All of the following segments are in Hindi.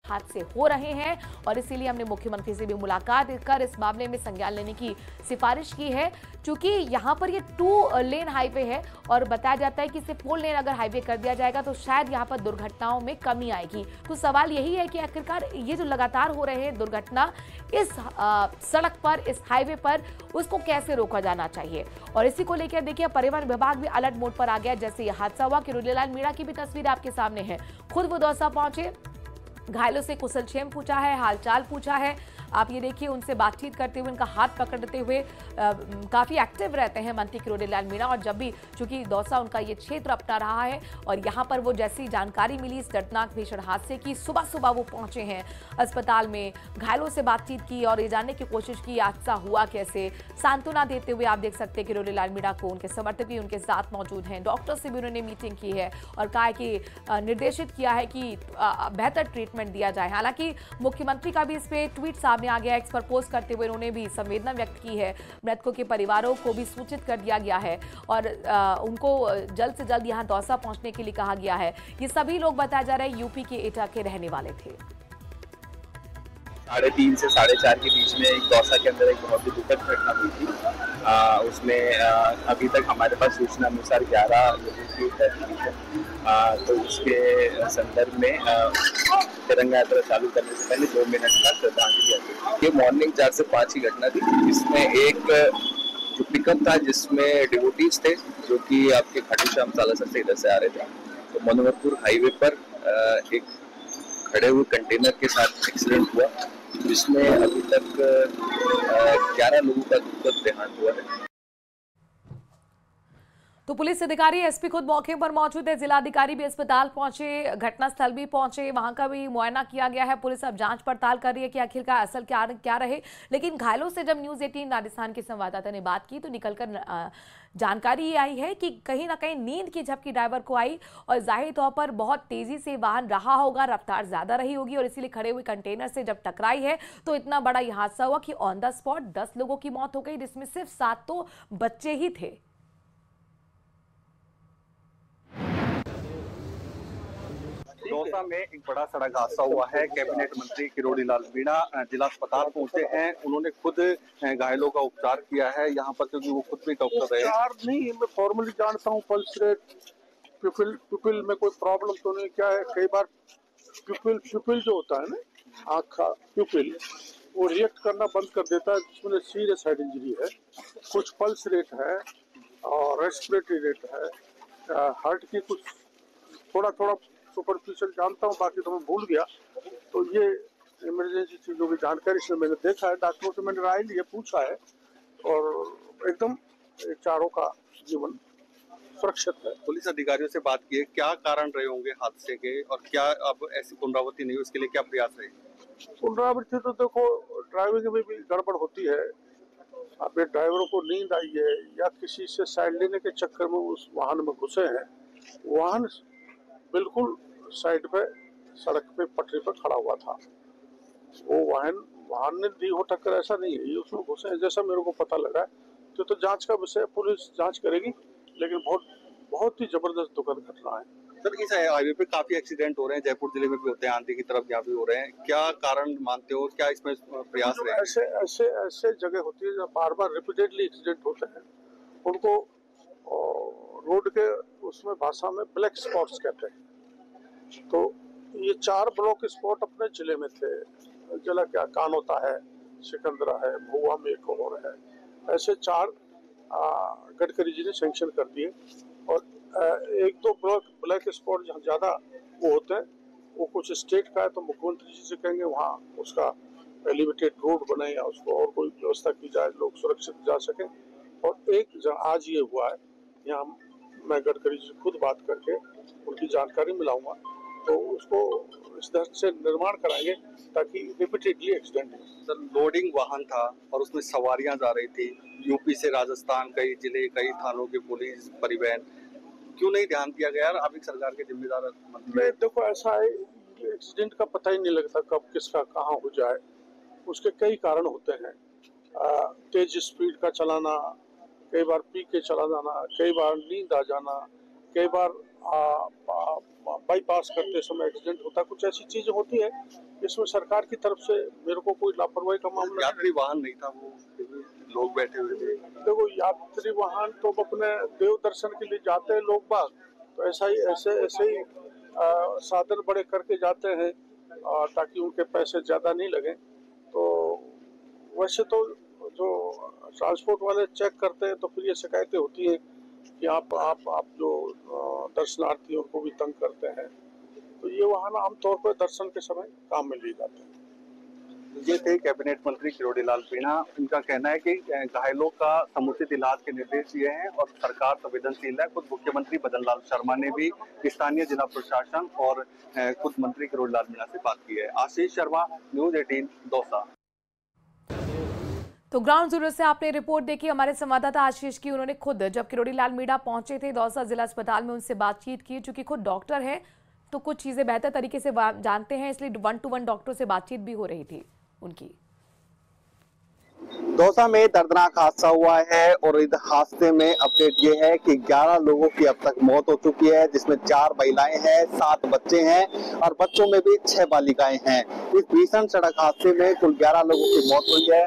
हादसे हो रहे हैं और इसीलिए हमने मुख्यमंत्री से भी मुलाकात कर इस मामले में संज्ञान लेने की सिफारिश की है। चूंकि यहाँ पर ये 2 लेन हाईवे है और बताया जाता है कि इसे 4 लेन अगर हाईवे कर दिया जाएगा तो शायद यहाँ पर दुर्घटनाओं में कमी आएगी। तो सवाल यही है कि आखिरकार ये जो लगातार हो रहे हैं दुर्घटना इस सड़क पर, इस हाईवे पर, उसको कैसे रोका जाना चाहिए। और इसी को लेकर देखिए परिवहन विभाग भी अलर्ट मोड पर आ गया। जैसे ये हादसा हुआ, किरोड़ीलाल मीणा की भी तस्वीर आपके सामने है। खुद वो दौसा पहुंचे, घायलों से कुशलक्षेम पूछा है, हालचाल पूछा है। आप ये देखिए उनसे बातचीत करते हुए, उनका हाथ पकड़ते हुए काफी एक्टिव रहते हैं मंत्री किरोड़ीलाल मीणा। और जब भी, चूंकि दौसा उनका ये क्षेत्र अपना रहा है और यहाँ पर वो जैसी जानकारी मिली इस दर्दनाक भीषण हादसे की, सुबह सुबह वो पहुंचे हैं अस्पताल में, घायलों से बातचीत की और ये जानने की कोशिश की हादसा हुआ कैसे। सांत्वना देते हुए आप देख सकते हैं किरोड़ीलाल मीणा को उनके समर्थक भी उनके साथ मौजूद हैं। डॉक्टर से भी उन्होंने मीटिंग की है और कहा है कि निर्देशित किया है कि बेहतर ट्रीटमेंट दिया जाए। हालांकि मुख्यमंत्री का भी इस पे ट्वीट सामने आ गया, एक्स पर पोस्ट करते हुए उन्होंने भी संवेदना व्यक्त की है। मृतकों के परिवारों को भी सूचित कर दिया गया है और उनको जल्द से जल्द यहां दौसा पहुंचने के लिए कहा गया है। ये सभी लोग बताया जा रहा है यूपी के एटा के रहने वाले थे। 3:30 से 4:30 के बीच में एक दौसा के अंदर एक बहुत ही दुखद घटना हुई थी। उसमें अभी तक हमारे पास सूचना अनुसार 11 लोगों की डेथ हुई है। तो उसके संदर्भ में तिरंगा यात्रा चालू करने से पहले 2 मिनट का श्रद्धांजलि अर्पित। ये मॉर्निंग 4 से 5 की घटना थी, जिसमें एक जो पिकअप था जिसमें डिवोटीज थे जो कि आपके खाटू श्याम सालासर से इधर से आ रहे थे, तो मनोहरपुर हाईवे पर एक खड़े हुए कंटेनर के साथ एक्सीडेंट हुआ, जिसमें अभी तक 11 लोगों का दुखद देहांत हुआ है। तो पुलिस अधिकारी एसपी खुद मौके पर मौजूद है, जिलाधिकारी भी अस्पताल पहुंचे, घटनास्थल भी पहुंचे, वहां का भी मुआयना किया गया है। पुलिस अब जांच पड़ताल कर रही है कि आखिरकार असल क्या रहे। लेकिन घायलों से जब न्यूज़ 18 राजस्थान के संवाददाता ने बात की तो निकलकर जानकारी ये आई है कि कहीं ना कहीं नींद की झपकी ड्राइवर को आई और जाहिर तौर पर बहुत तेजी से वाहन रहा होगा, रफ्तार ज्यादा रही होगी और इसीलिए खड़े हुए कंटेनर से जब टकराई है तो इतना बड़ा यह हादसा हुआ कि ऑन द स्पॉट 10 लोगों की मौत हो गई, जिसमें सिर्फ 7 तो बच्चे ही थे। दौसा में एक बड़ा सड़क हादसा हुआ है। कैबिनेट मंत्री किरोड़ीलाल मीणा जिला अस्पताल पहुंचे हैं। उन्होंने खुद घायलों का उपचार किया है यहाँ पर, क्योंकि वो खुद भी डॉक्टर रहे। उपचार नहीं, मैं फॉर्मली जानता हूँ, पल्स रेट, प्यूपिल में कोई प्रॉब्लम तो नहीं। क्या है, कई बार प्यूपिल जो होता है ना, आँख का प्यूपिल, वो रिएक्ट करना बंद कर देता है, जिसमें सीरियस हेड इंजरी है। कुछ पल्स रेट है और रेस्पिरेटरी रेट है, हार्ट की कुछ थोड़ा सुपरफिशियल जानता हूँ, बाकी तो मैं भूल गया। तो ये इमरजेंसी चीजों की जानकारी से मैंने देखा है, डॉक्टरों से मैंने राय ली है, पूछा है और एकदम चारों का जीवन सुरक्षित है। पुलिस अधिकारियों से बात की है, क्या कारण रहे होंगे हादसे के और क्या अब ऐसी पुनरावृत्ति नहीं हो, इसके लिए क्या प्रयास रहेगा? पुनरावृत्ति तो देखो, ड्राइविंग में भी गड़बड़ होती है। अब ड्राइवरों को नींद आई है या किसी से साइड लेने के चक्कर में उस वाहन में घुसे हैं, वाहन बिल्कुल साइड पे सड़क पे पटरी पर खड़ा हुआ था। वो वाहन ने दी हो टक्कर, ऐसा नहीं है, ये उसमें घुसे हैं जैसा मेरे को पता लगा है। तो जांच का विषय, पुलिस जांच करेगी, लेकिन बहुत ही जबरदस्त दुखद घटना है। सर, इस हाईवे पे काफी एक्सीडेंट हो रहे हैं, जयपुर जिले में भी होते हैं, आंधी की तरफ यहाँ भी हो रहे हैं, क्या कारण मानते हो, क्या इसमें प्रयास रहे? ऐसे जगह होती है जहाँ बार बार रिपीटेडली एक्सीडेंट होते हैं, उनको रोड के उसमें भाषा में ब्लैक स्पॉट्स कहते हैं। तो ये 4 ब्लॉक स्पॉट अपने जिले में थे। जिला क्या कानोता है, सिकंदरा है, भुआ में एक और है, ऐसे 4 गडकरी जी ने सैंक्शन कर दिए। और 1-2 ब्लैक स्पॉट जहाँ ज्यादा वो होते हैं, वो कुछ स्टेट का है, तो मुख्यमंत्री जी से कहेंगे वहाँ उसका एलिवेटेड रोड बने या उसको और कोई व्यवस्था की जाए, लोग सुरक्षित जा सके। और एक जहाँ आज ये हुआ है, यहाँ मैं गडकरी जी से खुद बात करके उनकी जानकारी मिलाऊंगा, तो उसको इस तरह से निर्माण कराएंगे ताकि रिपीटेडली एक्सीडेंट हो। सर, लोडिंग वाहन था और उसमें सवारियां जा रही थी, यूपी से राजस्थान, कई जिले, कई थानों की पुलिस, परिवहन, क्यों नहीं ध्यान दिया गया? आप एक सरकार के जिम्मेदार मंत्री। देखो, ऐसा है, एक्सीडेंट का पता ही नहीं लगता कब किसका कहाँ हो जाए। उसके कई कारण होते हैं, तेज स्पीड का चलाना, कई बार पी के चला जाना, कई बार नींद आ जाना, कई बार बाईपास करते समय एक्सीडेंट होता है, कुछ ऐसी चीजें होती है। इसमें सरकार की तरफ से मेरे को कोई लापरवाही का मामला यात्री वाहन नहीं था, वो लोग बैठे हुए थे। देखो, यात्री वाहन तो अपने देव दर्शन के लिए जाते हैं लोग बाग, तो ऐसे ही साधन बड़े करके जाते हैं ताकि उनके पैसे ज्यादा नहीं लगे। तो वैसे तो जो ट्रांसपोर्ट वाले चेक करते हैं तो फिर ये शिकायतें होती है कि आप जो दर्शनार्थियों को भी तंग करते हैं। तो ये वाहन आमतौर पर दर्शन के समय काम में लिए जाते हैं। ये थे कैबिनेट मंत्री किरोड़ी लाल मीणा। इनका कहना है कि घायलों का समुचित इलाज के निर्देश दिए हैं और सरकार संवेदनशील है। खुद मुख्यमंत्री मदन लाल शर्मा ने भी स्थानीय जिला प्रशासन और खुद मंत्री किरोड़ी लाल मीणा से बात की है। आशीष शर्मा, न्यूज़ 18 दौसा। तो ग्राउंड जीरो से आपने रिपोर्ट देखी हमारे संवाददाता आशीष की। उन्होंने खुद जब किरोड़ी लाल मीणा पहुंचे थे दौसा जिला अस्पताल में, उनसे बातचीत की। चूंकि खुद डॉक्टर हैं तो कुछ चीजें बेहतर तरीके से जानते हैं, इसलिए 1-to-1 डॉक्टर से बातचीत भी हो रही थी उनकी। दौसा में दर्दनाक हादसा हुआ है और इस हादसे में अपडेट ये है कि 11 लोगों की अब तक मौत हो चुकी है, जिसमें 4 महिलाएं हैं, 7 बच्चे हैं और बच्चों में भी 6 बालिकाएं हैं। इस भीषण सड़क हादसे में कुल 11 लोगों की मौत हुई है।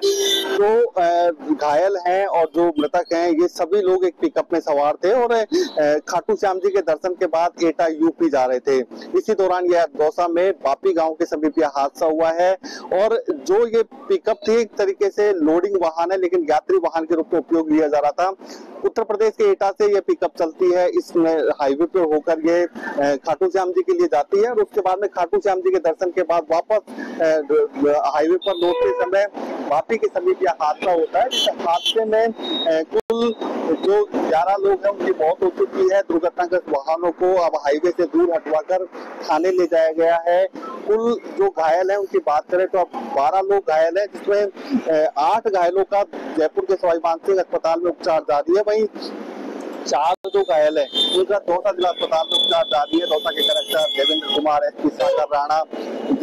जो घायल हैं और जो मृतक हैं, ये सभी लोग एक पिकअप में सवार थे और खाटू श्याम जी के दर्शन के बाद एटा यूपी जा रहे थे। इसी दौरान यह दौसा में बापी गाँव के समीप यह हादसा हुआ है। और जो ये पिकअप थी एक तरीके से लोडिंग वाहन है, लेकिन यात्री वाहन के रूप में उपयोग लिया जा रहा था। उत्तर प्रदेश के एटा से ये पिकअप चलती है, इसमें हाईवे पे होकर ये खाटू श्याम जी के लिए जाती है और उसके बाद में खाटू श्याम जी के दर्शन के बाद वापस हाईवे पर लौटते समय वापी के समीप यह हादसा होता है। इस हादसे में कुल जो 11 लोग हैं उनकी मौत हो चुकी है। दुर्घटनाग्रस्त वाहनों को अब हाईवे से दूर हटवाकर थाने ले जाया गया है। कुल जो घायल है उनकी बात करें तो अब 12 लोग घायल हैं, जिसमें 8 घायलों का जयपुर के सवाई मानसिंह अस्पताल में उपचार जारी है। वहीं 4 जो घायल है उनका दौसा जिला अस्पताल में उपचार जारी है। दौसा के कलेक्टर देवेंद्र कुमार, एसपी सागर राणा,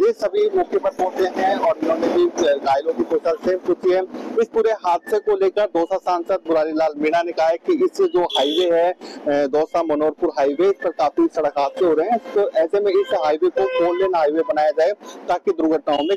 ये सभी मौके पर पहुंचे हैं और इन्होंने भी घायलों की कुशल से पूछी है। इस पूरे हादसे को लेकर दौसा सांसद मुरारी लाल मीणा ने कहा है कि इस जो हाईवे है दौसा मनोहरपुर हाईवे, इस पर काफी सड़क हादसे हो रहे हैं, तो ऐसे में इस हाईवे को 4 लेन हाईवे बनाया जाए ताकि दुर्घटनाओं में